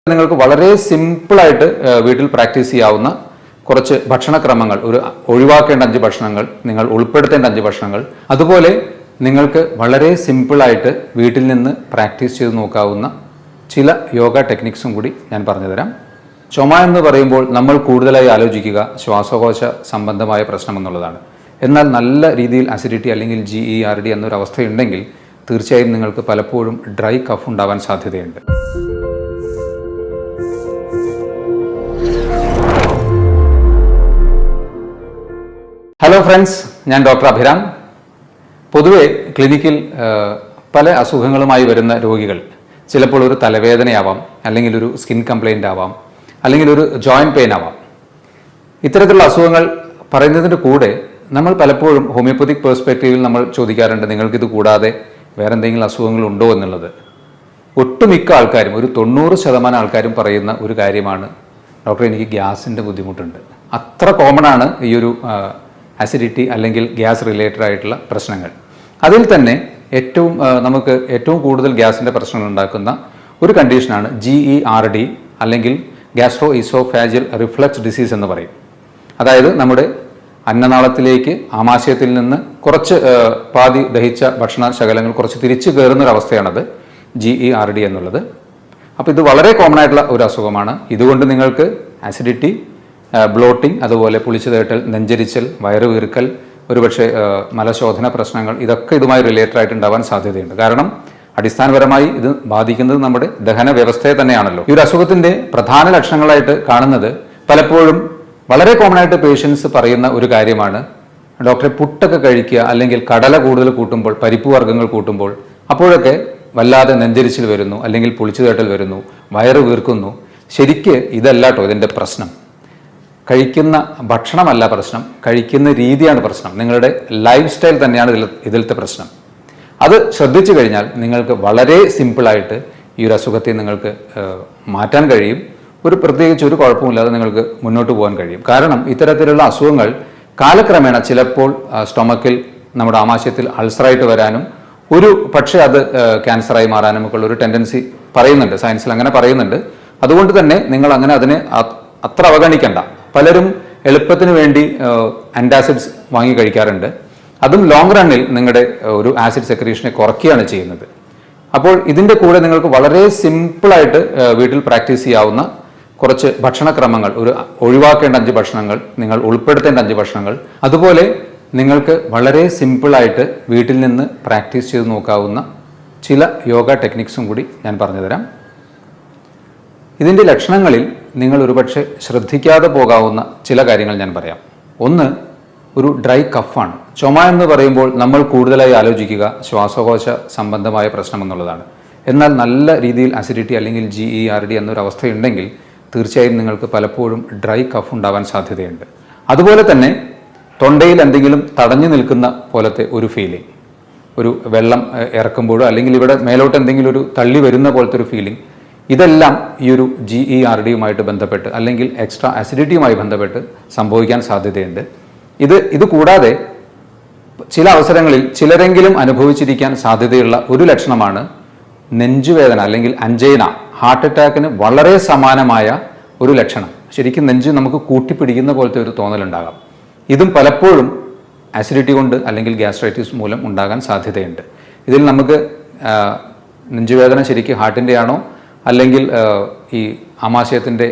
നിങ്ങൾക്ക് വളരെ സിമ്പിളായിട്ട് വീട്ടിൽ പ്രാക്ടീസ് ചെയ്യാവുന്ന കുറച്ച് ഭക്ഷണക്രമങ്ങൾ, ഒഴിവാക്കേണ്ട 5 ഭക്ഷണങ്ങൾ, നിങ്ങൾ ഉൾപ്പെടുത്തേണ്ട 5 ഭക്ഷണങ്ങൾ, അതുപോലെ നിങ്ങൾക്ക് വളരെ സിമ്പിളായിട്ട് വീട്ടിൽ നിന്ന് പ്രാക്ടീസ് ചെയ്ത് നോക്കാവുന്ന ചില യോഗ ടെക്നിക്സും കൂടി ഞാൻ പറഞ്ഞുതരാം. ചുമ എന്ന് പറയുമ്പോൾ നമ്മൾ കൂടുതലായി ആലോചിക്കുക ശ്വാസകോശ സംബന്ധമായ പ്രശ്നം എന്നുള്ളതാണ്. എന്നാൽ നല്ല രീതിയിൽ അസിഡിറ്റി അല്ലെങ്കിൽ GERD എന്നൊരു അവസ്ഥയുണ്ടെങ്കിൽ തീർച്ചയായും നിങ്ങൾക്ക് പലപ്പോഴും ഡ്രൈ കഫ് ഉണ്ടാവാൻ സാധ്യതയുണ്ട്. ഹലോ ഫ്രണ്ട്സ്, ഞാൻ ഡോക്ടർ അഭിരാം. പൊതുവെ ക്ലിനിക്കിൽ പല അസുഖങ്ങളുമായി വരുന്ന രോഗികൾ ചിലപ്പോൾ ഒരു തലവേദനയാവാം, അല്ലെങ്കിൽ ഒരു സ്കിൻ കംപ്ലൈൻ്റ് ആവാം, അല്ലെങ്കിൽ ഒരു ജോയിൻറ്റ് പെയിൻ ആവാം. ഇത്തരത്തിലുള്ള അസുഖങ്ങൾ പറയുന്നതിൻ്റെ കൂടെ നമ്മൾ പലപ്പോഴും ഹോമിയോപ്പതിക് പേഴ്സ്പെക്റ്റീവിൽ നമ്മൾ ചോദിക്കാറുണ്ട്, നിങ്ങൾക്കിത് കൂടാതെ വേറെ എന്തെങ്കിലും അസുഖങ്ങളുണ്ടോ എന്നുള്ളത്. ഒട്ടുമിക്ക ആൾക്കാരും, ഒരു 90% ആൾക്കാരും പറയുന്ന ഒരു കാര്യമാണ്, ഡോക്ടർ എനിക്ക് ഗ്യാസിൻ്റെ ബുദ്ധിമുട്ടുണ്ട്. അത്ര കോമൺ ആണ് ഈ ഒരു അസിഡിറ്റി അല്ലെങ്കിൽ ഗ്യാസ് റിലേറ്റഡ് ആയിട്ടുള്ള പ്രശ്നങ്ങൾ. അതിൽ തന്നെ നമുക്ക് ഏറ്റവും കൂടുതൽ ഗ്യാസിൻ്റെ പ്രശ്നങ്ങൾ ഉണ്ടാക്കുന്ന ഒരു കണ്ടീഷനാണ് GERD അല്ലെങ്കിൽ ഗ്യാസ്ട്രോ ഈസോഫാജിയൽ റിഫ്ലക്സ് ഡിസീസ് എന്ന് പറയും. അതായത് നമ്മുടെ അന്നനാളത്തിലേക്ക് ആമാശയത്തിൽ നിന്ന് കുറച്ച് പാതി ദഹിച്ച ഭക്ഷണ ശകലങ്ങൾ കുറച്ച് തിരിച്ചു കയറുന്നൊരവസ്ഥയാണത് GERD എന്നുള്ളത്. അപ്പോൾ ഇത് വളരെ കോമൺ ആയിട്ടുള്ള ഒരു അസുഖമാണ്. ഇതുകൊണ്ട് നിങ്ങൾക്ക് ആസിഡിറ്റി, ബ്ലോട്ടിംഗ്, അതുപോലെ പുളിച്ചു തേട്ടൽ, നെഞ്ചരിച്ചൽ, വയറ് വീർക്കൽ, ഒരുപക്ഷെ മലശോധന പ്രശ്നങ്ങൾ, ഇതൊക്കെ ഇതുമായി റിലേറ്റഡ് ആയിട്ട് ഉണ്ടാവാൻ സാധ്യതയുണ്ട്. കാരണം അടിസ്ഥാനപരമായി ഇത് ബാധിക്കുന്നത് നമ്മുടെ ദഹന വ്യവസ്ഥയെ തന്നെയാണല്ലോ. ഈ ഒരു അസുഖത്തിന്റെ പ്രധാന ലക്ഷണങ്ങളായിട്ട് കാണുന്നത് പലപ്പോഴും വളരെ കോമൺ ആയിട്ട് പേഷ്യൻസ് പറയുന്ന ഒരു കാര്യമാണ്, ഡോക്ടറെ പുട്ടൊക്കെ കഴിക്കുക, അല്ലെങ്കിൽ കടല കൂടുതൽ കൂട്ടുമ്പോൾ, പരിപ്പ് വർഗ്ഗങ്ങൾ കൂട്ടുമ്പോൾ അപ്പോഴൊക്കെ വല്ലാതെ നെഞ്ചരിച്ചിൽ വരുന്നു, അല്ലെങ്കിൽ പുളിച്ചു തേട്ടൽ വരുന്നു, വയറ് വീർക്കുന്നു. ശരിക്ക് ഇതല്ല കേട്ടോ ഇതിൻ്റെ പ്രശ്നം. കഴിക്കുന്ന ഭക്ഷണമല്ല പ്രശ്നം, കഴിക്കുന്ന രീതിയാണ് പ്രശ്നം. നിങ്ങളുടെ ലൈഫ് സ്റ്റൈൽ തന്നെയാണ് ഇതിലത്തെ പ്രശ്നം. അത് ശ്രദ്ധിച്ചു കഴിഞ്ഞാൽ നിങ്ങൾക്ക് വളരെ സിമ്പിളായിട്ട് ഈ ഒരു അസുഖത്തെ നിങ്ങൾക്ക് മാറ്റാൻ കഴിയും. പ്രത്യേകിച്ച് ഒരു കുഴപ്പമില്ലാതെ നിങ്ങൾക്ക് മുന്നോട്ട് പോകാൻ കഴിയും. കാരണം ഇത്തരത്തിലുള്ള അസുഖങ്ങൾ കാലക്രമേണ ചിലപ്പോൾ സ്റ്റൊമക്കിൽ, നമ്മുടെ ആമാശയത്തിൽ അൾസറായിട്ട് വരാനും പക്ഷേ അത് ക്യാൻസറായി മാറാനും ഒക്കെ ഉള്ള ഒരു ടെൻഡൻസി പറയുന്നുണ്ട്, സയൻസിൽ അങ്ങനെ പറയുന്നുണ്ട്. അതുകൊണ്ട് തന്നെ നിങ്ങൾ അങ്ങനെ അതിനെ അത്ര അവഗണിക്കണ്ട. പലരും എളുപ്പത്തിന് വേണ്ടി ആൻറ്റാസിഡ്സ് വാങ്ങി കഴിക്കാറുണ്ട്. അതും ലോങ് റണ്ണിൽ നിങ്ങളുടെ ഒരു ആസിഡ് സെക്രീഷനെ കുറയ്ക്കുകയാണ് ചെയ്യുന്നത്. അപ്പോൾ ഇതിൻ്റെ കൂടെ നിങ്ങൾക്ക് വളരെ സിമ്പിളായിട്ട് വീട്ടിൽ പ്രാക്ടീസ് ചെയ്യാവുന്ന കുറച്ച് ഭക്ഷണക്രമങ്ങൾ, ഒഴിവാക്കേണ്ട 5 ഭക്ഷണങ്ങൾ, നിങ്ങൾ ഉൾപ്പെടുത്തേണ്ട 5 ഭക്ഷണങ്ങൾ, അതുപോലെ നിങ്ങൾക്ക് വളരെ സിമ്പിളായിട്ട് വീട്ടിൽ നിന്ന് പ്രാക്ടീസ് ചെയ്ത് നോക്കാവുന്ന ചില യോഗ ടെക്നിക്സും കൂടി ഞാൻ പറഞ്ഞുതരാം. ഇതിൻ്റെ ലക്ഷണങ്ങളിൽ നിങ്ങൾ ഒരുപക്ഷെ ശ്രദ്ധിക്കാതെ പോകാവുന്ന ചില കാര്യങ്ങൾ ഞാൻ പറയാം. ഒന്ന്, ഒരു ഡ്രൈ കഫാണ്. ചുമ എന്ന് പറയുമ്പോൾ നമ്മൾ കൂടുതലായി ആലോചിക്കുക ശ്വാസകോശ സംബന്ധമായ പ്രശ്നം എന്നുള്ളതാണ്. എന്നാൽ നല്ല രീതിയിൽ അസിഡിറ്റി അല്ലെങ്കിൽ GERD എന്നൊരു അവസ്ഥയുണ്ടെങ്കിൽ തീർച്ചയായും നിങ്ങൾക്ക് പലപ്പോഴും ഡ്രൈ കഫ് ഉണ്ടാവാൻ സാധ്യതയുണ്ട്. അതുപോലെ തന്നെ തൊണ്ടയിൽ എന്തെങ്കിലും തടഞ്ഞു നിൽക്കുന്ന പോലത്തെ ഒരു ഫീലിംഗ്, ഒരു വെള്ളം ഇറക്കുമ്പോഴോ അല്ലെങ്കിൽ ഇവിടെ മേലോട്ട് എന്തെങ്കിലും ഒരു തള്ളി വരുന്ന പോലത്തെ ഒരു ഫീലിംഗ്, ഇതെല്ലാം ഈ ഒരു GERDയുമായിട്ട് ബന്ധപ്പെട്ട് അല്ലെങ്കിൽ എക്സ്ട്രാ അസിഡിറ്റിയുമായി ബന്ധപ്പെട്ട് സംഭവിക്കാൻ സാധ്യതയുണ്ട്. ഇത് കൂടാതെ ചില അവസരങ്ങളിൽ ചിലരെങ്കിലും അനുഭവിച്ചിരിക്കാൻ സാധ്യതയുള്ള ഒരു ലക്ഷണമാണ് നെഞ്ചുവേദന അല്ലെങ്കിൽ അഞ്ചൈന. ഹാർട്ട് അറ്റാക്കിന് വളരെ സമാനമായ ഒരു ലക്ഷണം. ശരിക്കും നെഞ്ച് നമുക്ക് കൂട്ടിപ്പിടിക്കുന്ന പോലത്തെ ഒരു തോന്നലുണ്ടാകാം. ഇതും പലപ്പോഴും ആസിഡിറ്റി കൊണ്ട് അല്ലെങ്കിൽ ഗ്യാസ്ട്രൈറ്റിസ് മൂലം ഉണ്ടാകാൻ സാധ്യതയുണ്ട്. ഇതിൽ നമുക്ക് നെഞ്ചുവേദന ശരിക്കും ഹാർട്ടിൻ്റെ ആണോ അല്ലെങ്കിൽ ഈ ആമാശയത്തിൻ്റെ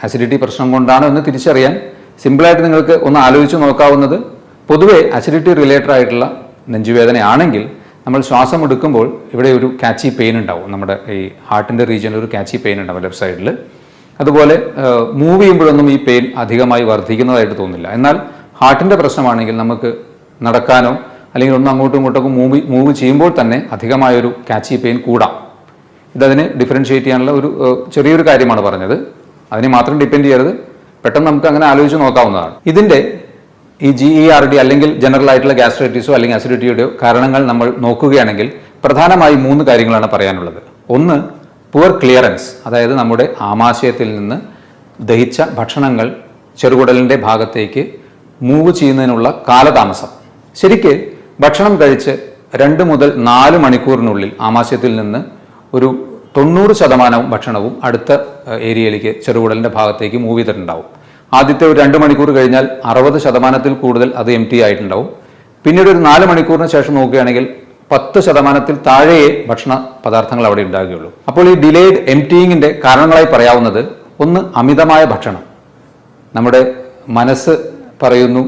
അസിഡിറ്റി പ്രശ്നം കൊണ്ടാണോ എന്ന് തിരിച്ചറിയാൻ സിമ്പിളായിട്ട് നിങ്ങൾക്ക് ഒന്ന് ആലോചിച്ച് നോക്കാവുന്നത്, പൊതുവെ അസിഡിറ്റി റിലേറ്റഡ് ആയിട്ടുള്ള നെഞ്ചുവേദനയാണെങ്കിൽ നമ്മൾ ശ്വാസം എടുക്കുമ്പോൾ ഇവിടെ ഒരു കാച്ചി പെയിൻ ഉണ്ടാവും. നമ്മുടെ ഈ ഹാർട്ടിൻ്റെ റീജിയനിൽ ഒരു കാച്ചി പെയിൻ ഉണ്ടാവും ലെഫ്റ്റ് സൈഡിൽ. അതുപോലെ മൂവ് ചെയ്യുമ്പോഴൊന്നും ഈ പെയിൻ അധികമായി വർദ്ധിക്കുന്നതായിട്ട് തോന്നില്ല. എന്നാൽ ഹാർട്ടിൻ്റെ പ്രശ്നമാണെങ്കിൽ നമുക്ക് നടക്കാനോ അല്ലെങ്കിൽ ഒന്ന് അങ്ങോട്ടും ഇങ്ങോട്ടൊക്കെ മൂവ് ചെയ്യുമ്പോൾ തന്നെ അധികമായൊരു കാച്ചി പെയിൻ കൂടാം. ഇതതിനെ ഡിഫറൻഷിയേറ്റ് ചെയ്യാനുള്ള ഒരു ചെറിയൊരു കാര്യമാണ് പറഞ്ഞത്. അതിനെ മാത്രം ഡിപ്പെൻഡ് ചെയ്യരുത്, പെട്ടെന്ന് നമുക്ക് അങ്ങനെ ആലോചിച്ച് നോക്കാവുന്നതാണ്. ഇതിൻ്റെ ഈ GERD അല്ലെങ്കിൽ ജനറൽ ആയിട്ടുള്ള ഗ്യാസ്ട്രൈറ്റിസോ അല്ലെങ്കിൽ അസിഡിറ്റിയുടെയോ കാരണങ്ങൾ നമ്മൾ നോക്കുകയാണെങ്കിൽ പ്രധാനമായി 3 കാര്യങ്ങളാണ് പറയാനുള്ളത്. ഒന്ന്, പുവർ ക്ലിയറൻസ്, അതായത് നമ്മുടെ ആമാശയത്തിൽ നിന്ന് ദഹിച്ച ഭക്ഷണങ്ങൾ ചെറുകുടലിൻ്റെ ഭാഗത്തേക്ക് മൂവ് ചെയ്യുന്നതിനുള്ള കാലതാമസം. ശരിക്ക് ഭക്ഷണം കഴിച്ച് 2 മുതൽ 4 മണിക്കൂറിനുള്ളിൽ ആമാശയത്തിൽ നിന്ന് ഒരു 90% ഭക്ഷണവും അടുത്ത ഏരിയയിലേക്ക് ചെറുകുടലിൻ്റെ ഭാഗത്തേക്ക് മൂവ് ചെയ്തിട്ടുണ്ടാവും. ആദ്യത്തെ ഒരു 2 മണിക്കൂർ കഴിഞ്ഞാൽ 60% കൂടുതൽ അത് എം ടി ആയിട്ടുണ്ടാവും. പിന്നീട് ഒരു 4 മണിക്കൂറിന് ശേഷം നോക്കുകയാണെങ്കിൽ 10% താഴെയേ ഭക്ഷണ പദാർത്ഥങ്ങൾ അവിടെ ഉണ്ടാകുകയുള്ളൂ. അപ്പോൾ ഈ ഡിലേഡ് എംറ്റിയിങ്ങിൻ്റെ കാരണങ്ങളായി പറയാവുന്നത്, ഒന്ന് അമിതമായ ഭക്ഷണം. നമ്മുടെ മനസ്സ് പറയുന്നു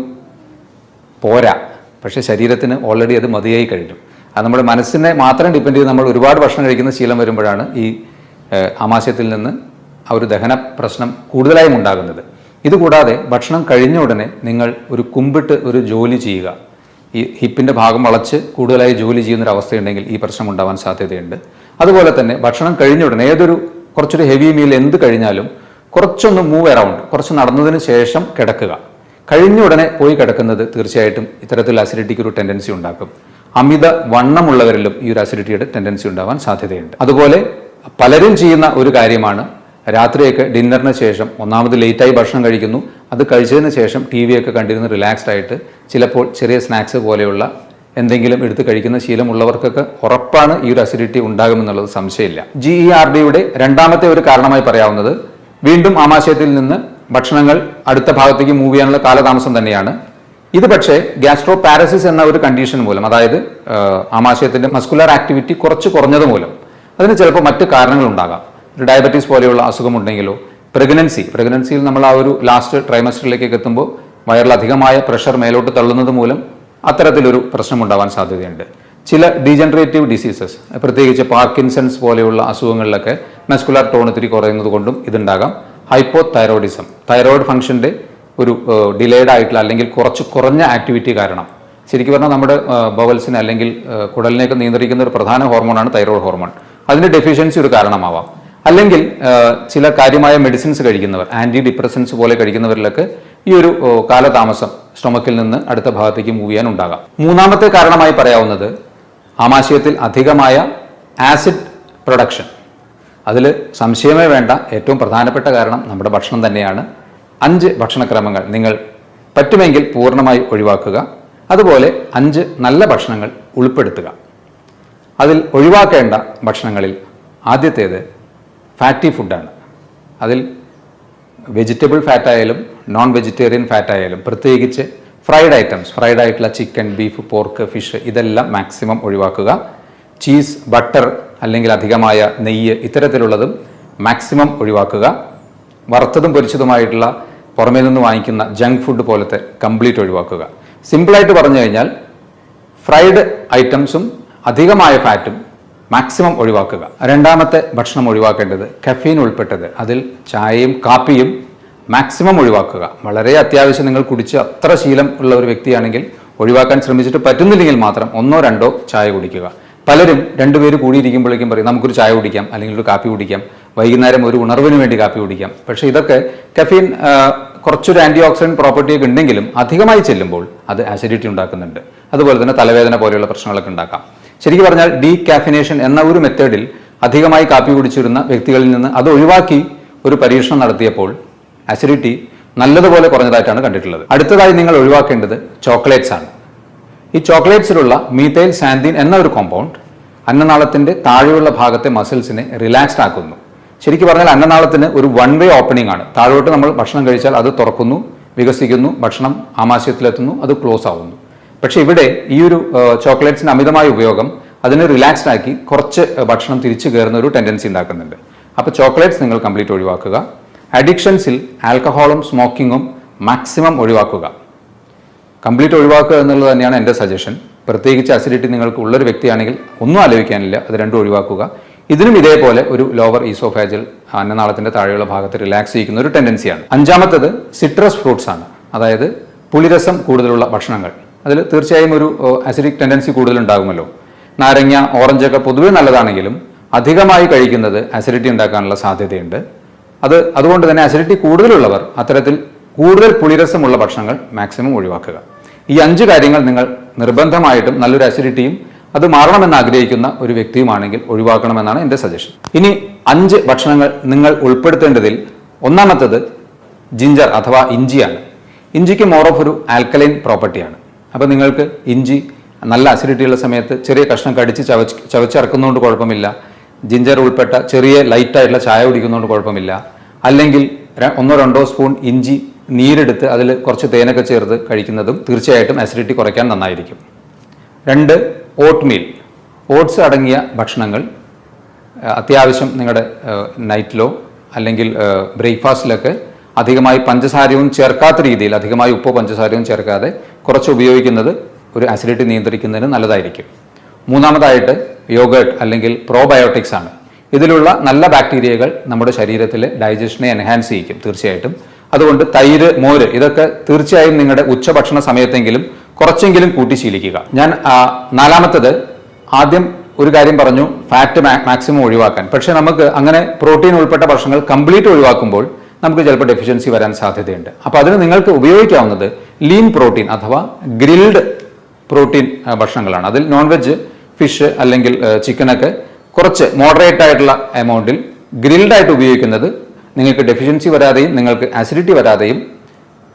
പോരാ, പക്ഷേ ശരീരത്തിന് ഓൾറെഡി അത് മതിയായി കഴിഞ്ഞു. അത് നമ്മുടെ മനസ്സിനെ മാത്രം ഡിപ്പെൻഡ് ചെയ്ത് നമ്മൾ ഒരുപാട് ഭക്ഷണം കഴിക്കുന്ന ശീലം വരുമ്പോഴാണ് ഈ ആമാശയത്തിൽ നിന്ന് ആ ഒരു ദഹന പ്രശ്നം കൂടുതലായും ഉണ്ടാകുന്നത്. ഇതുകൂടാതെ ഭക്ഷണം കഴിഞ്ഞ ഉടനെ നിങ്ങൾ ഒരു കുമ്പിട്ട് ഒരു ജോലി ചെയ്യുക, ഈ ഹിപ്പിൻ്റെ ഭാഗം വളച്ച് കൂടുതലായി ജോലി ചെയ്യുന്നൊരവസ്ഥയുണ്ടെങ്കിൽ ഈ പ്രശ്നം ഉണ്ടാവാൻ സാധ്യതയുണ്ട്. അതുപോലെ തന്നെ ഭക്ഷണം കഴിഞ്ഞ ഉടനെ കുറച്ചൊരു ഹെവി മീൽ എന്ത് കഴിഞ്ഞാലും കുറച്ചൊന്ന് മൂവ് അറൗണ്ട്, കുറച്ച് നടന്നതിന് ശേഷം കിടക്കുക. കഴിഞ്ഞ ഉടനെ പോയി കിടക്കുന്നത് തീർച്ചയായിട്ടും ഇത്തരത്തിൽ അസിഡിറ്റിക്ക് ഒരു ടെൻഡൻസി ഉണ്ടാക്കും. അമിത വണ്ണമുള്ളവരിലും ഈ ഒരു അസിഡിറ്റിയുടെ ടെൻഡൻസി ഉണ്ടാവാൻ സാധ്യതയുണ്ട്. അതുപോലെ പലരും ചെയ്യുന്ന ഒരു കാര്യമാണ്, രാത്രിയൊക്കെ ഡിന്നറിന് ശേഷം ഒന്നാമത് ലേറ്റായി ഭക്ഷണം കഴിക്കുന്നു, അത് കഴിച്ചതിന് ശേഷം ടി വി ഒക്കെ കണ്ടിരുന്ന് റിലാക്സ്ഡ് ആയിട്ട് ചിലപ്പോൾ ചെറിയ സ്നാക്സ് പോലെയുള്ള എന്തെങ്കിലും എടുത്ത് കഴിക്കുന്ന ശീലമുള്ളവർക്കൊക്കെ ഉറപ്പാണ് ഈ ഒരു അസിഡിറ്റി ഉണ്ടാകുമെന്നുള്ളത് സംശയമില്ല. GERDയുടെ രണ്ടാമത്തെ ഒരു കാരണമായി പറയാവുന്നത് വീണ്ടും ആമാശയത്തിൽ നിന്ന് ഭക്ഷണങ്ങൾ അടുത്ത ഭാഗത്തേക്ക് മൂവ് ചെയ്യാനുള്ള കാലതാമസം തന്നെയാണ്. ഇത് പക്ഷേ ഗ്യാസ്ട്രോ പാരസിസ് എന്ന ഒരു കണ്ടീഷൻ മൂലം, അതായത് ആമാശയത്തിന്റെ മസ്കുലർ ആക്ടിവിറ്റി കുറച്ച് കുറഞ്ഞത് മൂലം, അതിന് ചിലപ്പോൾ മറ്റ് കാരണങ്ങളുണ്ടാകാം. ഒരു ഡയബറ്റീസ് പോലെയുള്ള അസുഖമുണ്ടെങ്കിലോ, പ്രഗ്നൻസിയിൽ നമ്മൾ ആ ഒരു ലാസ്റ്റ് ട്രൈമസ്റ്ററിലേക്കൊക്കെ എത്തുമ്പോൾ വയറിലധികമായ പ്രഷർ മേലോട്ട് തള്ളുന്നത് മൂലം അത്തരത്തിലൊരു പ്രശ്നമുണ്ടാവാൻ സാധ്യതയുണ്ട്. ചില ഡീജനറേറ്റീവ് ഡിസീസസ്, പ്രത്യേകിച്ച് പാർക്കിൻസൺസ് പോലെയുള്ള അസുഖങ്ങളിലൊക്കെ മസ്കുലർ ടോൺ ഇത്തിരി കുറയുന്നത് കൊണ്ടും ഇതുണ്ടാകാം. ഹൈപ്പോതൈറോയിഡിസം, തൈറോയിഡ് ഫംഗ്ഷന്റെ ഒരു ഡിലേഡ് ആയിട്ടുള്ള അല്ലെങ്കിൽ കുറഞ്ഞ ആക്ടിവിറ്റി കാരണം, ശരിക്കും പറഞ്ഞാൽ നമ്മുടെ ബവൽസിനെ അല്ലെങ്കിൽ കുടലിനെയൊക്കെ നിയന്ത്രിക്കുന്ന ഒരു പ്രധാന ഹോർമോണാണ് തൈറോയ്ഡ് ഹോർമോൺ. അതിന്റെ ഡെഫിഷ്യൻസി ഒരു കാരണമാവാം. അല്ലെങ്കിൽ ചില കാര്യമായ മെഡിസിൻസ് കഴിക്കുന്നവർ, ആന്റി ഡിപ്രസൻസ് പോലെ കഴിക്കുന്നവരിലൊക്കെ ഈ ഒരു കാലതാമസം സ്റ്റൊമക്കിൽ നിന്ന് അടുത്ത ഭാഗത്തേക്ക് മൂവ് ചെയ്യാൻ ഉണ്ടാകാം. മൂന്നാമത്തെ കാരണമായി പറയാവുന്നത് ആമാശയത്തിൽ അധികമായ ആസിഡ് പ്രൊഡക്ഷൻ. അതിൽ സംശയമേ വേണ്ട, ഏറ്റവും പ്രധാനപ്പെട്ട കാരണം നമ്മുടെ ഭക്ഷണം തന്നെയാണ്. 5 ഭക്ഷണക്രമങ്ങൾ നിങ്ങൾ പറ്റുമെങ്കിൽ പൂർണ്ണമായി ഒഴിവാക്കുക. അതുപോലെ 5 നല്ല ഭക്ഷണങ്ങൾ ഉൾപ്പെടുത്തുക. അതിൽ ഒഴിവാക്കേണ്ട ഭക്ഷണങ്ങളിൽ ആദ്യത്തേത് ഫാറ്റി ഫുഡാണ്. അതിൽ വെജിറ്റബിൾ ഫാറ്റ് ആയാലും നോൺ വെജിറ്റേറിയൻ ഫാറ്റ് ആയാലും, പ്രത്യേകിച്ച് ഫ്രൈഡ് ഐറ്റംസ്, ഫ്രൈഡ് ആയിട്ടുള്ള ചിക്കൻ, ബീഫ്, പോർക്ക്, ഫിഷ്, ഇതെല്ലാം മാക്സിമം ഒഴിവാക്കുക. ചീസ്, ബട്ടർ അല്ലെങ്കിൽ അധികമായ നെയ്യ്, ഇത്തരത്തിലുള്ളതും മാക്സിമം ഒഴിവാക്കുക. വറുത്തതും പൊരിച്ചതുമായിട്ടുള്ള പുറമേ നിന്ന് വാങ്ങിക്കുന്ന ജങ്ക് ഫുഡ് പോലത്തെ കംപ്ലീറ്റ് ഒഴിവാക്കുക. സിമ്പിളായിട്ട് പറഞ്ഞു കഴിഞ്ഞാൽ ഫ്രൈഡ് ഐറ്റംസും അധികമായ ഫാറ്റും മാക്സിമം ഒഴിവാക്കുക. രണ്ടാമത്തെ ഭക്ഷണം ഒഴിവാക്കേണ്ടത് കഫീൻ ഉൾപ്പെട്ടത്, അതിൽ ചായയും കാപ്പിയും മാക്സിമം ഒഴിവാക്കുക. വളരെ അത്യാവശ്യം നിങ്ങൾ കുടിച്ച് അത്ര ശീലം ഉള്ള ഒരു വ്യക്തിയാണെങ്കിൽ ഒഴിവാക്കാൻ ശ്രമിച്ചിട്ട് പറ്റുന്നില്ലെങ്കിൽ മാത്രം 1 or 2 ചായ കുടിക്കുക. പലരും 2 പേര് കൂടിയിരിക്കുമ്പോഴേക്കും പറയും നമുക്കൊരു ചായ കുടിക്കാം അല്ലെങ്കിൽ ഒരു കാപ്പി കുടിക്കാം, വൈകുന്നേരം ഒരു ഉണർവിന് വേണ്ടി കാപ്പി കുടിക്കാം. പക്ഷേ ഇതൊക്കെ കഫീൻ കുറച്ചൊരു ആന്റി ഓക്സിഡന്റ് പ്രോപ്പർട്ടിയൊക്കെ ഉണ്ടെങ്കിലും അധികമായി ചെല്ലുമ്പോൾ അത് ആസിഡിറ്റി ഉണ്ടാക്കുന്നുണ്ട്. അതുപോലെ തന്നെ തലവേദന പോലെയുള്ള പ്രശ്നങ്ങളൊക്കെ ഉണ്ടാക്കാം. ശരിക്കും പറഞ്ഞാൽ ഡീകാഫിനേഷൻ എന്ന ഒരു മെത്തേഡിൽ അധികമായി കാപ്പി കുടിച്ചിരുന്ന വ്യക്തികളിൽ നിന്ന് അത് ഒഴിവാക്കി ഒരു പരീക്ഷണം നടത്തിയപ്പോൾ ആസിഡിറ്റി നല്ലതുപോലെ കുറഞ്ഞതായിട്ടാണ് കണ്ടിട്ടുള്ളത്. അടുത്തതായി നിങ്ങൾ ഒഴിവാക്കേണ്ടത് ചോക്ലേറ്റ്സ് ആണ്. ഈ ചോക്ലേറ്റ്സിലുള്ള മീഥൈൽ സാന്തിൻ എന്ന ഒരു കോമ്പൗണ്ട് അന്നനാളത്തിന്റെ താഴെയുള്ള ഭാഗത്തെ മസിൽസിനെ റിലാക്സ്ഡ് ആക്കുന്നു. ശരിക്കും പറഞ്ഞാൽ അന്നനാളത്തിന് ഒരു 1 way ഓപ്പണിംഗ് ആണ്. താഴോട്ട് നമ്മൾ ഭക്ഷണം കഴിച്ചാൽ അത് തുറക്കുന്നു, വികസിക്കുന്നു, ഭക്ഷണം ആമാശയത്തിലെത്തുന്നു, അത് ക്ലോസ് ആവുന്നു. പക്ഷെ ഇവിടെ ഈ ഒരു ചോക്ലേറ്റ്സിന്റെ അമിതമായ ഉപയോഗം അതിനെ റിലാക്സ്ഡ് ആക്കി കുറച്ച് ഭക്ഷണം തിരിച്ചു കയറുന്ന ഒരു ടെൻഡൻസി ഉണ്ടാക്കുന്നുണ്ട്. അപ്പോൾ ചോക്ലേറ്റ്സ് നിങ്ങൾ കംപ്ലീറ്റ് ഒഴിവാക്കുക. അഡിക്ഷൻസിൽ ആൽക്കഹോളും സ്മോക്കിങ്ങും മാക്സിമം ഒഴിവാക്കുക. കംപ്ലീറ്റ് ഒഴിവാക്കുക എന്നുള്ളത് തന്നെയാണ് എൻ്റെ സജഷൻ. പ്രത്യേകിച്ച് അസിഡിറ്റി നിങ്ങൾക്ക് ഉള്ളൊരു വ്യക്തിയാണെങ്കിൽ ഒന്നും ആലോചിക്കാനില്ല, അത് രണ്ടും ഒഴിവാക്കുക. ഇതിനും ഇതേപോലെ ഒരു ലോവർ ഈസോഫാജൽ അന്നനാളത്തിന്റെ താഴെയുള്ള ഭാഗത്ത് റിലാക്സ് ചെയ്യിക്കുന്ന ഒരു ടെൻഡൻസിയാണ്. അഞ്ചാമത്തത് സിട്രസ് ഫ്രൂട്ട്സ് ആണ്, അതായത് പുളിരസം കൂടുതലുള്ള ഭക്ഷണങ്ങൾ. അതിൽ തീർച്ചയായും ഒരു അസിഡിക് ടെൻഡൻസി കൂടുതലുണ്ടാകുമല്ലോ. നാരങ്ങ, ഓറഞ്ചൊക്കെ പൊതുവെ നല്ലതാണെങ്കിലും അധികമായി കഴിക്കുന്നത് അസിഡിറ്റി ഉണ്ടാക്കാനുള്ള സാധ്യതയുണ്ട്. അതുകൊണ്ട് തന്നെ അസിഡിറ്റി കൂടുതലുള്ളവർ അത്തരത്തിൽ കൂടുതൽ പുളിരസമുള്ള ഭക്ഷണങ്ങൾ മാക്സിമം ഒഴിവാക്കുക. ഈ 5 കാര്യങ്ങൾ നിങ്ങൾ നിർബന്ധമായിട്ടും നല്ലൊരു അസിഡിറ്റിയും അത് മാറണമെന്ന് ആഗ്രഹിക്കുന്ന ഒരു വ്യക്തിയുമാണെങ്കിൽ ഒഴിവാക്കണമെന്നാണ് എൻ്റെ സജഷൻ. ഇനി 5 ഭക്ഷണങ്ങൾ നിങ്ങൾ ഉൾപ്പെടുത്തേണ്ടതിൽ ഒന്നാമത്തത് ജിഞ്ചർ അഥവാ ഇഞ്ചിയാണ്. ഇഞ്ചിക്ക് മോർ ഓഫ് ഒരു ആൽക്കലൈൻ പ്രോപ്പർട്ടിയാണ്. അപ്പോൾ നിങ്ങൾക്ക് ഇഞ്ചി നല്ല അസിഡിറ്റി ഉള്ള സമയത്ത് ചെറിയ കഷ്ണം കടിച്ച് ചവച്ചിറക്കുന്നതുകൊണ്ട് കുഴപ്പമില്ല. ജിഞ്ചർ ഉൾപ്പെട്ട ചെറിയ ലൈറ്റായിട്ടുള്ള ചായ കുടിക്കുന്നതുകൊണ്ട് കുഴപ്പമില്ല. അല്ലെങ്കിൽ 1-2 സ്പൂൺ ഇഞ്ചി നീരെടുത്ത് അതിൽ കുറച്ച് തേനൊക്കെ ചേർത്ത് കഴിക്കുന്നതും തീർച്ചയായിട്ടും അസിഡിറ്റി കുറയ്ക്കാൻ നന്നായിരിക്കും. 2, ഓട്ട്മീൽ, ഓട്സ് അടങ്ങിയ ഭക്ഷണങ്ങൾ അത്യാവശ്യം നിങ്ങളുടെ നൈറ്റിലോ അല്ലെങ്കിൽ ബ്രേക്ക്ഫാസ്റ്റിലൊക്കെ അധികമായി പഞ്ചസാരയും ചേർക്കാത്ത രീതിയിൽ, അധികമായി ഉപ്പോ പഞ്ചസാരയും ചേർക്കാതെ കുറച്ച് ഉപയോഗിക്കുന്നത് ഒരു അസിഡിറ്റി നിയന്ത്രിക്കുന്നതിന് നല്ലതായിരിക്കും. 3-ാമതായിട്ട് യോഗേർട്ട് അല്ലെങ്കിൽ പ്രോബയോട്ടിക്സ് ആണ്. ഇതിലുള്ള നല്ല ബാക്ടീരിയകൾ നമ്മുടെ ശരീരത്തിലെ ഡൈജഷനെ എൻഹാൻസ് ചെയ്യിക്കും തീർച്ചയായിട്ടും. അതുകൊണ്ട് തൈര്, മോര് ഇതൊക്കെ തീർച്ചയായും നിങ്ങളുടെ ഉച്ചഭക്ഷണ സമയത്തെങ്കിലും കുറച്ചെങ്കിലും കൂട്ടി ശീലിക്കുക. ഞാൻ 4-ാമത്തത് ആദ്യം ഒരു കാര്യം പറഞ്ഞു, ഫാറ്റ് മാക്സിമം ഒഴിവാക്കാൻ. പക്ഷേ നമുക്ക് അങ്ങനെ പ്രോട്ടീൻ ഉൾപ്പെട്ട ഭക്ഷണങ്ങൾ കംപ്ലീറ്റ് ഒഴിവാക്കുമ്പോൾ നമുക്ക് ചിലപ്പോൾ ഡെഫിഷ്യൻസി വരാൻ സാധ്യതയുണ്ട്. അപ്പോൾ അതിന് നിങ്ങൾക്ക് ഉപയോഗിക്കാവുന്നത് ലീൻ പ്രോട്ടീൻ അഥവാ ഗ്രിൽഡ് പ്രോട്ടീൻ ഭക്ഷണങ്ങളാണ്. അതിൽ നോൺ വെജ്, ഫിഷ് അല്ലെങ്കിൽ ചിക്കനൊക്കെ കുറച്ച് മോഡറേറ്റ് ആയിട്ടുള്ള എമൗണ്ടിൽ ഗ്രിൽഡായിട്ട് ഉപയോഗിക്കുന്നത് നിങ്ങൾക്ക് ഡെഫിഷ്യൻസി വരാതെയും നിങ്ങൾക്ക് ആസിഡിറ്റി വരാതെയും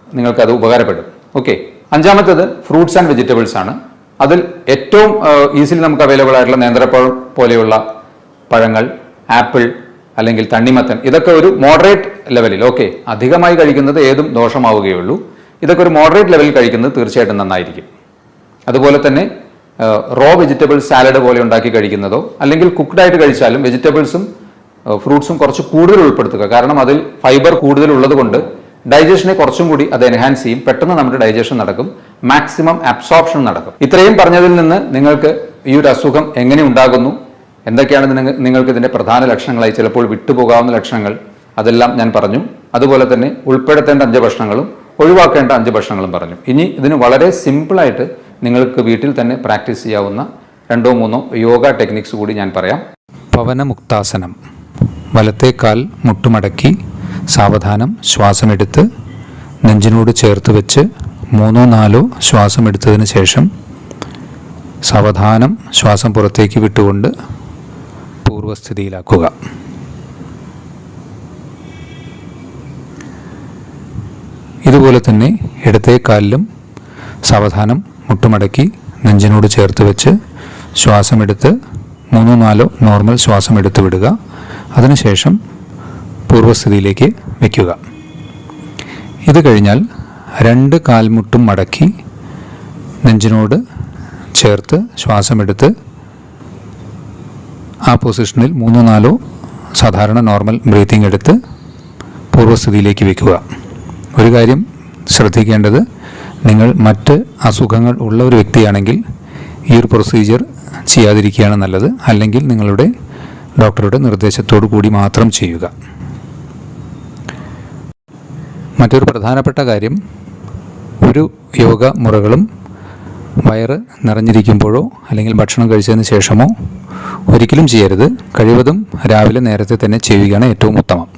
നിങ്ങൾക്കത് ഉപകാരപ്പെടും. ഓക്കെ. 5-ാമത്തേത് ഫ്രൂട്ട്സ് ആൻഡ് വെജിറ്റബിൾസ് ആണ്. അതിൽ ഏറ്റവും ഈസിലി നമുക്ക് അവൈലബിൾ ആയിട്ടുള്ള നേന്ത്രപ്പഴം പോലെയുള്ള പഴങ്ങൾ, ആപ്പിൾ അല്ലെങ്കിൽ തണ്ണിമത്തൻ, ഇതൊക്കെ ഒരു മോഡറേറ്റ് ലെവലിൽ, ഓക്കെ, അധികമായി കഴിക്കുന്നത് ഏതും ദോഷമാവുകയുള്ളൂ. ഇതൊക്കെ ഒരു മോഡറേറ്റ് ലെവലിൽ കഴിക്കുന്നത് തീർച്ചയായിട്ടും നന്നായിരിക്കും. അതുപോലെ തന്നെ റോ വെജിറ്റബിൾ സാലഡ് പോലെ ഉണ്ടാക്കി കഴിക്കുന്നതോ അല്ലെങ്കിൽ കുക്ക്ഡ് ആയിട്ട് കഴിച്ചാലും വെജിറ്റബിൾസും ഫ്രൂട്ട്സും കുറച്ച് കൂടുതൽ ഉൾപ്പെടുത്തുക. കാരണം അതിൽ ഫൈബർ കൂടുതൽ ഉള്ളത് കൊണ്ട് ഡൈജഷനെ കുറച്ചും കൂടി അത് എൻഹാൻസ് ചെയ്യും. പെട്ടെന്ന് നമ്മുടെ ഡൈജഷൻ നടക്കും, മാക്സിമം അബ്സോർപ്ഷൻ നടക്കും. ഇത്രയും പറഞ്ഞതിൽ നിന്ന് നിങ്ങൾക്ക് ഈ ഒരു അസുഖം എങ്ങനെ ഉണ്ടാകുന്നു, എന്തൊക്കെയാണ് നിങ്ങൾക്ക് ഇതിന്റെ പ്രധാന ലക്ഷണങ്ങളായി ചിലപ്പോൾ വിട്ടുപോകാവുന്ന ലക്ഷണങ്ങൾ, അതെല്ലാം ഞാൻ പറഞ്ഞു. അതുപോലെ തന്നെ ഉൾപ്പെടുത്തേണ്ട 5 ഭക്ഷണങ്ങളും ഒഴിവാക്കേണ്ട 5 ഭക്ഷണങ്ങളും പറഞ്ഞു. ഇനി ഇതിന് വളരെ സിമ്പിളായിട്ട് നിങ്ങൾക്ക് വീട്ടിൽ തന്നെ പ്രാക്ടീസ് ചെയ്യാവുന്ന 2-3 യോഗ ടെക്നിക്സ് കൂടി ഞാൻ പറയാം. പവനമുക്താസനം. വലത്തെ കാൽ മുട്ടുമടക്കി സാവധാനം ശ്വാസമെടുത്ത് നെഞ്ചിനോട് ചേർത്ത് വെച്ച് 3-4 ശ്വാസമെടുത്തതിന് ശേഷം സാവധാനം ശ്വാസം പുറത്തേക്ക് വിട്ടുകൊണ്ട് പൂർവ്വസ്ഥിതിയിലാക്കുക. ഇതുപോലെ തന്നെ ഇടത്തെ കാലിലും സാവധാനം മുട്ടുമടക്കി നെഞ്ചിനോട് ചേർത്ത് വെച്ച് ശ്വാസമെടുത്ത് 3-4 നോർമൽ ശ്വാസം എടുത്ത് വിടുക. അതിനുശേഷം പൂർവ്വസ്ഥിതിയിലേക്ക് വയ്ക്കുക. ഇത് കഴിഞ്ഞാൽ 2 കാൽമുട്ടും മടക്കി നെഞ്ചിനോട് ചേർത്ത് ശ്വാസമെടുത്ത് ആ പൊസിഷനിൽ 3-4 സാധാരണ നോർമൽ ബ്രീത്തിങ് എടുത്ത് പൂർവ്വസ്ഥിതിയിലേക്ക് വയ്ക്കുക. ഒരു കാര്യം ശ്രദ്ധിക്കേണ്ടത്, നിങ്ങൾ മറ്റ് അസുഖങ്ങൾ ഉള്ള ഒരു വ്യക്തിയാണെങ്കിൽ ഈ ഒരു പ്രൊസീജിയർ ചെയ്യാതിരിക്കുകയാണ് നല്ലത്. അല്ലെങ്കിൽ നിങ്ങളുടെ ഡോക്ടറുടെ നിർദ്ദേശത്തോടു കൂടി മാത്രം ചെയ്യുക. മറ്റൊരു പ്രധാനപ്പെട്ട കാര്യം, ഒരു യോഗ മുറകളും വയറ് നിറഞ്ഞിരിക്കുമ്പോഴോ അല്ലെങ്കിൽ ഭക്ഷണം കഴിച്ചതിന് ശേഷമോ ഒരിക്കലും ചെയ്യരുത്. കഴിവതും രാവിലെ നേരത്തെ തന്നെ ചെയ്യുകയാണ് ഏറ്റവും ഉത്തമം.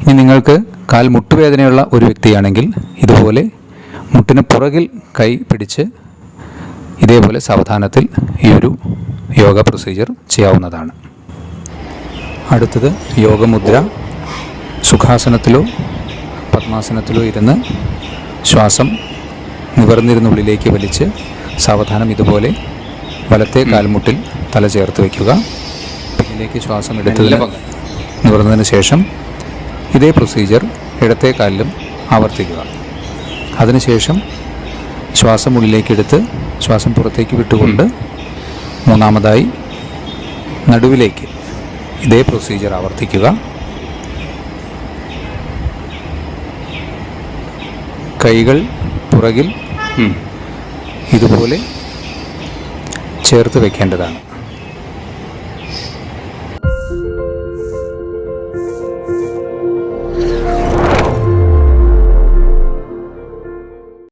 ഇനി നിങ്ങൾക്ക് കാൽ മുട്ടുവേദനയുള്ള ഒരു വ്യക്തിയാണെങ്കിൽ ഇതുപോലെ മുട്ടിന് പുറകിൽ കൈ പിടിച്ച് ഇതേപോലെ സാവധാനത്തിൽ ഈ ഒരു യോഗ പ്രൊസീജിയർ ചെയ്യാവുന്നതാണ്. അടുത്തത് യോഗമുദ്ര. സുഖാസനത്തിലോ പദ്മാസനത്തിലോ ഇരുന്ന് ശ്വാസം നിവർന്നിരുന്നുള്ളിലേക്ക് വലിച്ച് സാവധാനം ഇതുപോലെ വലത്തെ കാൽമുട്ടിൽ തല ചേർത്ത് വയ്ക്കുക. പിന്നിലേക്ക് ശ്വാസം എടുത്തതിന് നിവർന്നതിന് ശേഷം ഇതേ പ്രൊസീജിയർ ഇടത്തെ കാലിലും ആവർത്തിക്കുക. അതിനുശേഷം ശ്വാസം ഉള്ളിലേക്കെടുത്ത് ശ്വാസം പുറത്തേക്ക് വിട്ടുകൊണ്ട് 3-ാമതായി നടുവിലേക്ക് ഇതേ പ്രൊസീജിയർ ആവർത്തിക്കുക. കൈകൾ പുറകിൽ ഇതുപോലെ ചേർത്ത് വയ്ക്കേണ്ടതാണ്.